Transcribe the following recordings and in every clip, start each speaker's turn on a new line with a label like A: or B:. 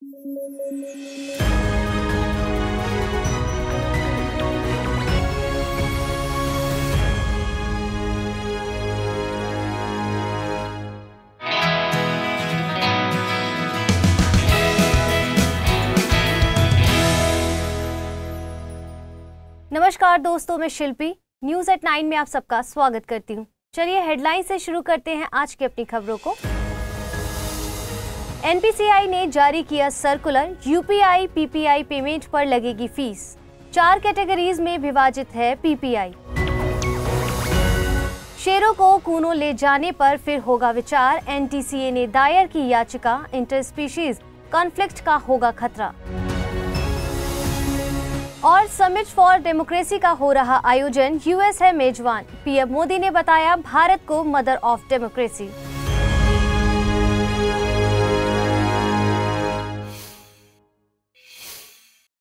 A: नमस्कार दोस्तों, मैं शिल्पी न्यूज़ एट 9 में आप सबका स्वागत करती हूँ। चलिए हेडलाइन से शुरू करते हैं आज की अपनी खबरों को। एनपीसीआई ने जारी किया सर्कुलर, यूपीआई पीपीआई पेमेंट पर लगेगी फीस। 4 कैटेगरीज में विभाजित है पीपीआई। शेरों को कूनो ले जाने पर फिर होगा विचार, एनटीसीए ने दायर की याचिका, इंटरस्पीशीज कॉन्फ्लिक्ट का होगा खतरा। और समिट फॉर डेमोक्रेसी का हो रहा आयोजन, यूएस है मेजबान। पीएम मोदी ने बताया भारत को मदर ऑफ डेमोक्रेसी।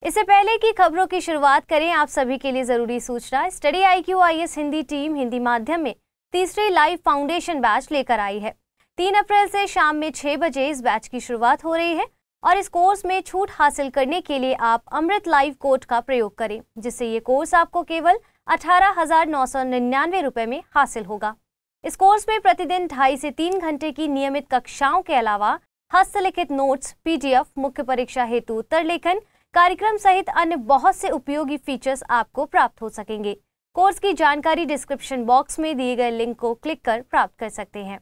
A: इससे पहले की खबरों की शुरुआत करें, आप सभी के लिए जरूरी सूचना। Study IQ IAS Hindi team Hindi माध्यम में तीसरी लाइव फाउंडेशन बैच लेकर आई है। 3 अप्रैल से शाम में 6 बजे इस बैच की शुरुआत हो रही है और इस कोर्स में छूट हासिल करने के लिए आप अमृत लाइव कोड का प्रयोग करें, जिससे ये कोर्स आपको केवल 18,999 रुपए में हासिल होगा। इस कोर्स में प्रतिदिन 2.5 से 3 घंटे की नियमित कक्षाओं के अलावा हस्तलिखित नोट्स, PDF, मुख्य परीक्षा हेतु उत्तर लेखन, कार्यक्रम सहित अन्य बहुत से उपयोगी फीचर्स आपको प्राप्त हो सकेंगे। कोर्स की जानकारी डिस्क्रिप्शन बॉक्स में दिए गए लिंक को क्लिक कर प्राप्त कर सकते हैं।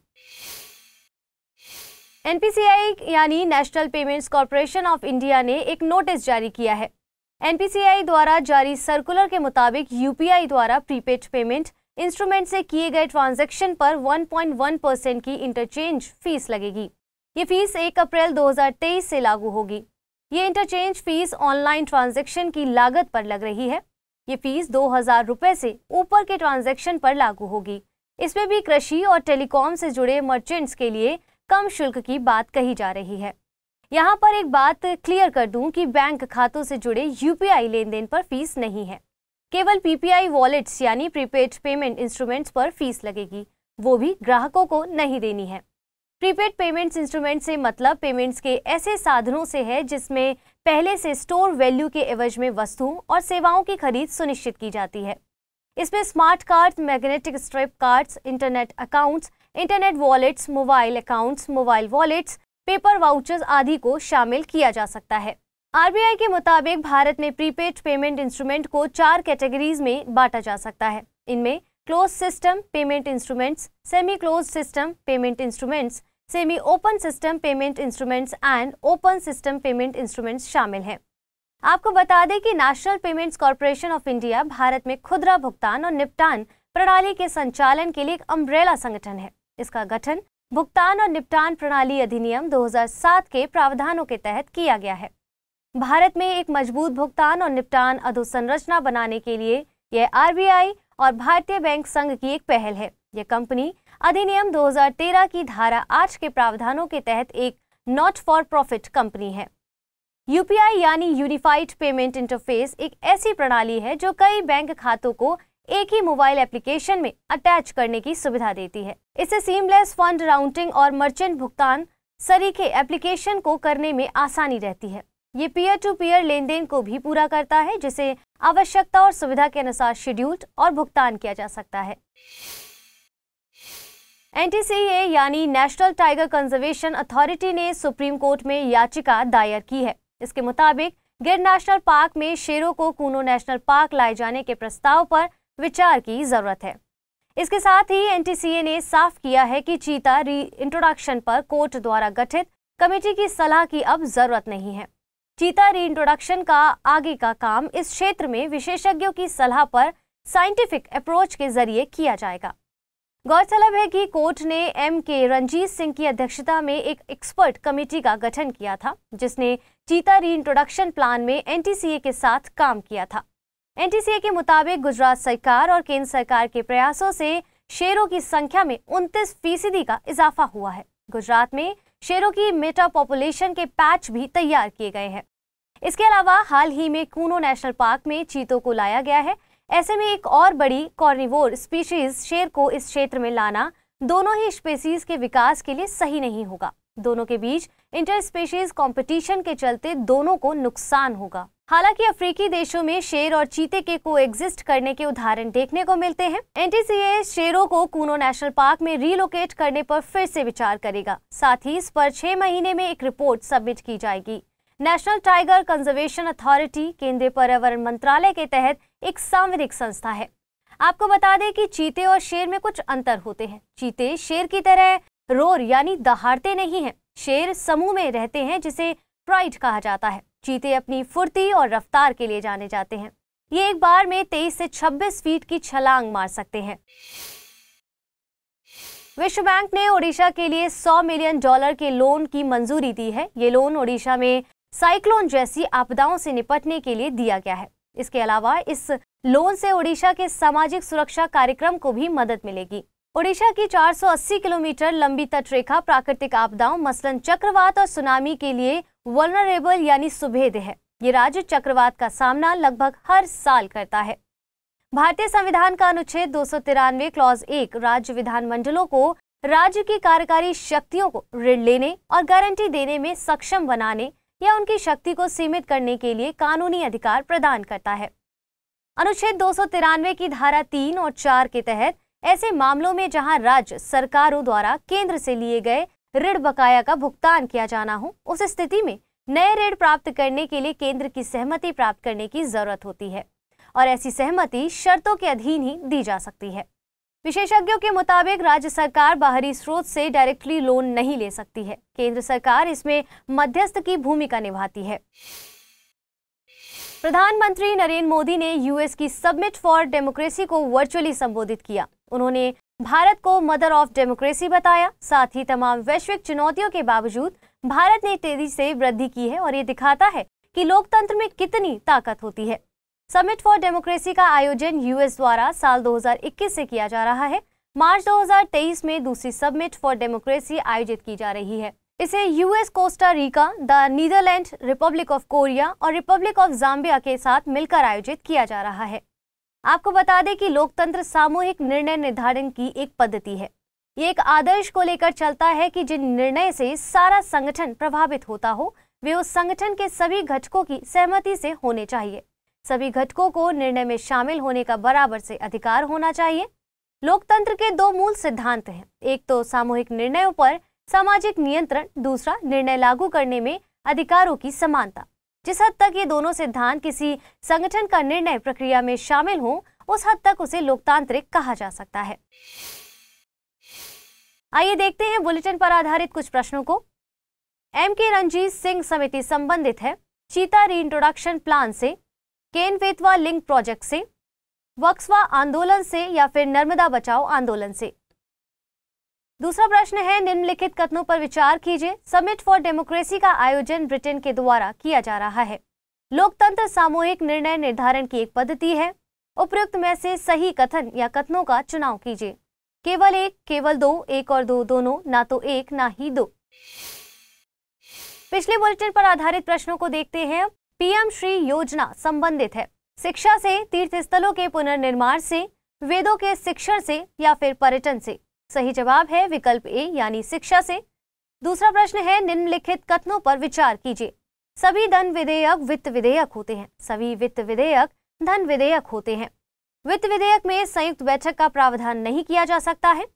A: एनपीसीआई यानी national payments corporation of India ने एक नोटिस जारी किया है। एनपीसीआई द्वारा जारी सर्कुलर के मुताबिक यूपीआई द्वारा प्रीपेड पेमेंट इंस्ट्रूमेंट से किए गए ट्रांजैक्शन पर 1.1% की इंटरचेंज फीस लगेगी। ये फीस 1 अप्रैल 2023 से लागू होगी। ये इंटरचेंज फीस ऑनलाइन ट्रांजैक्शन की लागत पर लग रही है। ये फीस 2,000 रुपए से ऊपर के ट्रांजैक्शन पर लागू होगी। इसमें भी कृषि और टेलीकॉम से जुड़े मर्चेंट्स के लिए कम शुल्क की बात कही जा रही है। यहाँ पर एक बात क्लियर कर दूं कि बैंक खातों से जुड़े यूपीआई लेन देन पर फीस नहीं है। केवल पीपीआई वॉलेट्स यानी प्रीपेड पेमेंट इंस्ट्रूमेंट्स पर फीस लगेगी, वो भी ग्राहकों को नहीं देनी है। प्रीपेड पेमेंट्स इंस्ट्रूमेंट से मतलब पेमेंट्स के ऐसे साधनों से है जिसमें पहले से स्टोर वैल्यू के एवज में वस्तुओं और सेवाओं की खरीद सुनिश्चित की जाती है। इसमें smart cards, magnetic strip cards, internet accounts, internet wallets, mobile accounts, mobile wallets, paper vouchers आदि को शामिल किया जा सकता है। आरबीआई के मुताबिक भारत में प्रीपेड पेमेंट इंस्ट्रूमेंट को 4 कैटेगरीज में बांटा जा सकता है। इनमें close system payment instruments, semi close system payment instruments, semi open system payment instruments and open system payment instruments शामिल हैं। आपको बता दें कि national payments corporation of India Bharat में खुदरा भुगतान और निपटान प्रणाली के संचालन के लिए एक अम्ब्रेला संगठन है। इसका गठन भुगतान और निपटान प्रणाली अधिनियम 2007 के प्रावधानों के तहत किया गया है। भारत में एक मजबूत भुगतान और निपटान अधोसंरचना बनाने के लिए यह आरबीआई और भारतीय बैंक संघ की एक पहल है। यह कंपनी अधिनियम 2013 की धारा 8 के प्रावधानों के तहत एक नॉट फॉर प्रॉफिट कंपनी है। यूपीआई यानी यूनिफाइड पेमेंट इंटरफेस एक ऐसी प्रणाली है जो कई बैंक खातों को एक ही मोबाइल एप्लीकेशन में अटैच करने की सुविधा देती है। इससे सीमलेस फंड राउटिंग और मर्चेंट भुगतान सरीखे एप्लीकेशन को करने में आसानी रहती है। ये पीयर टू पीयर लेन देन को भी पूरा करता है, जिसे आवश्यकता और सुविधा के अनुसार शेड्यूल्ड और भुगतान किया जा सकता है। एनटीसीए यानी नेशनल टाइगर कंजर्वेशन अथॉरिटी ने सुप्रीम कोर्ट में याचिका दायर की है। इसके मुताबिक गिर नेशनल पार्क में शेरों को कूनो नेशनल पार्क लाए जाने के प्रस्ताव पर विचार की जरूरत है। इसके साथ ही एनटीसीए ने साफ किया है कि चीता री इंट्रोडक्शन पर कोर्ट द्वारा गठित कमेटी की सलाह की अब जरूरत नहीं है। चीता री इंट्रोडक्शन का आगे का काम इस क्षेत्र में विशेषज्ञों की सलाह पर साइंटिफिक अप्रोच के जरिए किया जाएगा। गौरतलब है कि कोर्ट ने M.K. रंजीत सिंह की अध्यक्षता में एक एक्सपर्ट कमेटी का गठन किया था, जिसने चीता री इंट्रोडक्शन प्लान में एनटीसीए के साथ काम किया था। एनटीसीए के मुताबिक गुजरात सरकार और केंद्र सरकार के प्रयासों से शेरों की संख्या में 29% का इजाफा हुआ है। गुजरात में शेरों की मेटा पॉपुलेशन के पैच भी तैयार किए गए हैं। इसके अलावा हाल ही में कूनो नेशनल पार्क में चीतों को लाया गया है। ऐसे में एक और बड़ी कॉर्निवोर स्पीशीज शेर को इस क्षेत्र में लाना दोनों ही स्पीशीज के विकास के लिए सही नहीं होगा। दोनों के बीच इंटर स्पीशीज कॉम्पिटिशन के चलते दोनों को नुकसान होगा। हालांकि अफ्रीकी देशों में शेर और चीते के कोएग्जिस्ट करने के उदाहरण देखने को मिलते हैं। एनटीसीए शेरों को कूनो नेशनल पार्क में रीलोकेट करने पर फिर से विचार करेगा। साथ ही इस पर 6 महीने में एक रिपोर्ट सबमिट की जाएगी। नेशनल टाइगर कंजर्वेशन अथॉरिटी केंद्रीय पर्यावरण मंत्रालय के तहत एक सांविधिक संस्था है। आपको बता दें कि चीते और शेर में कुछ अंतर होते हैं। चीते शेर की तरह रोर यानी दहाड़ते नहीं हैं। शेर समूह में रहते हैं जिसे प्राइड कहा जाता है। चीते अपनी फुर्ती और रफ्तार के लिए जाने जाते हैं। ये एक बार में 23 से 26 फीट की छलांग मार सकते हैं। विश्व बैंक ने ओडिशा के लिए $100 मिलियन के लोन की मंजूरी दी है। ये लोन ओडिशा में साइक्लोन जैसी आपदाओं से निपटने के लिए दिया गया है। इसके अलावा इस लोन से ओडिशा के सामाजिक सुरक्षा कार्यक्रम को भी मदद मिलेगी। ओडिशा की 480 किलोमीटर लंबी तटरेखा प्राकृतिक आपदाओं मसलन चक्रवात और सुनामी के लिए वल्नरेबल यानी सुभेद्य है। ये राज्य चक्रवात का सामना लगभग हर साल करता है। भारतीय संविधान का अनुच्छेद 293 क्लॉज 1 राज्य विधानमंडलों को राज्य की कार्यकारी शक्तियों को ऋण लेने और गारंटी देने में सक्षम बनाने या उनकी शक्ति को सीमित करने के लिए कानूनी अधिकार प्रदान करता है। अनुच्छेद 293 की धारा 3 और 4 के तहत ऐसे मामलों में जहां राज्य सरकारों द्वारा केंद्र से लिए गए ऋण बकाया का भुगतान किया जाना हो, उस स्थिति में नए ऋण प्राप्त करने के लिए केंद्र की सहमति प्राप्त करने की जरूरत होती है और ऐसी सहमति शर्तों के अधीन ही दी जा सकती है। विशेषज्ञों के मुताबिक राज्य सरकार बाहरी स्रोत से डायरेक्टली लोन नहीं ले सकती है। केंद्र सरकार इसमें मध्यस्थ की भूमिका निभाती है। प्रधानमंत्री नरेंद्र मोदी ने यूएस की समिट फॉर डेमोक्रेसी को वर्चुअली संबोधित किया। उन्होंने भारत को मदर ऑफ डेमोक्रेसी बताया। साथ ही तमाम वैश्विक चुनौतियों के बावजूद भारत ने तेजी से वृद्धि की है और ये दिखाता है कि लोकतंत्र में कितनी ताकत होती है। समिट फॉर डेमोक्रेसी का आयोजन यूएस द्वारा साल 2021 से किया जा रहा है। मार्च 2023 में दूसरी समिट फॉर डेमोक्रेसी आयोजित की जा रही है। इसे US, Costa Rica, the Netherlands, Republic of Korea और रिपब्लिक ऑफ जाम्बिया के साथ मिलकर आयोजित किया जा रहा है। आपको बता दें कि लोकतंत्र सामूहिक निर्णय निर्धारण की एक पद्धति है। ये एक आदर्श को लेकर चलता है कि जिन निर्णय से सारा संगठन प्रभावित होता हो, वे उस संगठन के सभी घटकों की सहमति से होने चाहिए। सभी घटकों को निर्णय में शामिल होने का बराबर से अधिकार होना चाहिए। लोकतंत्र के 2 मूल सिद्धांत हैं। एक तो सामूहिक निर्णयों पर सामाजिक नियंत्रण, दूसरा निर्णय लागू करने में अधिकारों की समानता। जिस हद तक ये दोनों सिद्धांत किसी संगठन का निर्णय प्रक्रिया में शामिल हो, उस हद तक उसे लोकतांत्रिक कहा जा सकता है। आइए देखते हैं बुलेटिन पर आधारित कुछ प्रश्नों को। एम.के. रणजीत सिंह समिति संबंधित है चीता रीइंट्रोडक्शन प्लान से, केन-बेतवा लिंक प्रोजेक्ट से, वक्सवा आंदोलन से या फिर नर्मदा बचाओ आंदोलन से। दूसरा प्रश्न है निम्नलिखित कथनों पर विचार कीजिए। समिट फॉर डेमोक्रेसी का आयोजन ब्रिटेन के द्वारा किया जा रहा है। लोकतंत्र सामूहिक निर्णय निर्धारण की एक पद्धति है। उपयुक्त में से सही कथन या कथनों का चुनाव कीजिए। केवल एक, केवल दो, एक और दो दोनों, ना तो एक ना ही दो। पिछले बुलेटिन पर आधारित प्रश्नों को देखते हैं। पीएम श्री योजना संबंधित है शिक्षा से, तीर्थ स्थलों के पुनर्निर्माण से, वेदों के शिक्षण से या फिर पर्यटन से। सही जवाब है विकल्प ए यानी शिक्षा से। दूसरा प्रश्न है निम्नलिखित कथनों पर विचार कीजिए। सभी धन विधेयक वित्त विधेयक होते हैं। सभी वित्त विधेयक धन विधेयक होते हैं। वित्त विधेयक में संयुक्त बैठक का प्रावधान नहीं किया जा सकता है।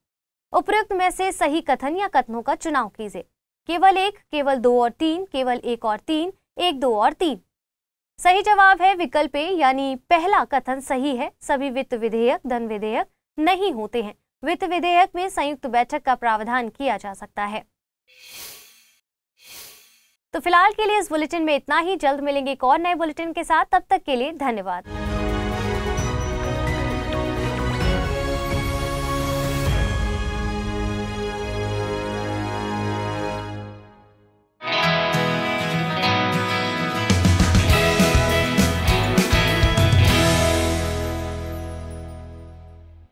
A: उपयुक्त में से सही कथन या कथनों का चुनाव कीजिए। केवल एक, केवल दो और तीन, केवल एक और तीन, एक, दो और तीन। सही जवाब है विकल्प ए यानी पहला कथन सही है। सभी वित्त विधेयक धन विधेयक नहीं होते हैं। वित्त विधेयक में संयुक्त बैठक का प्रावधान किया जा सकता है। तो फिलहाल के लिए इस बुलेटिन में इतना ही। जल्द मिलेंगे एक और नए बुलेटिन के साथ। तब तक के लिए धन्यवाद।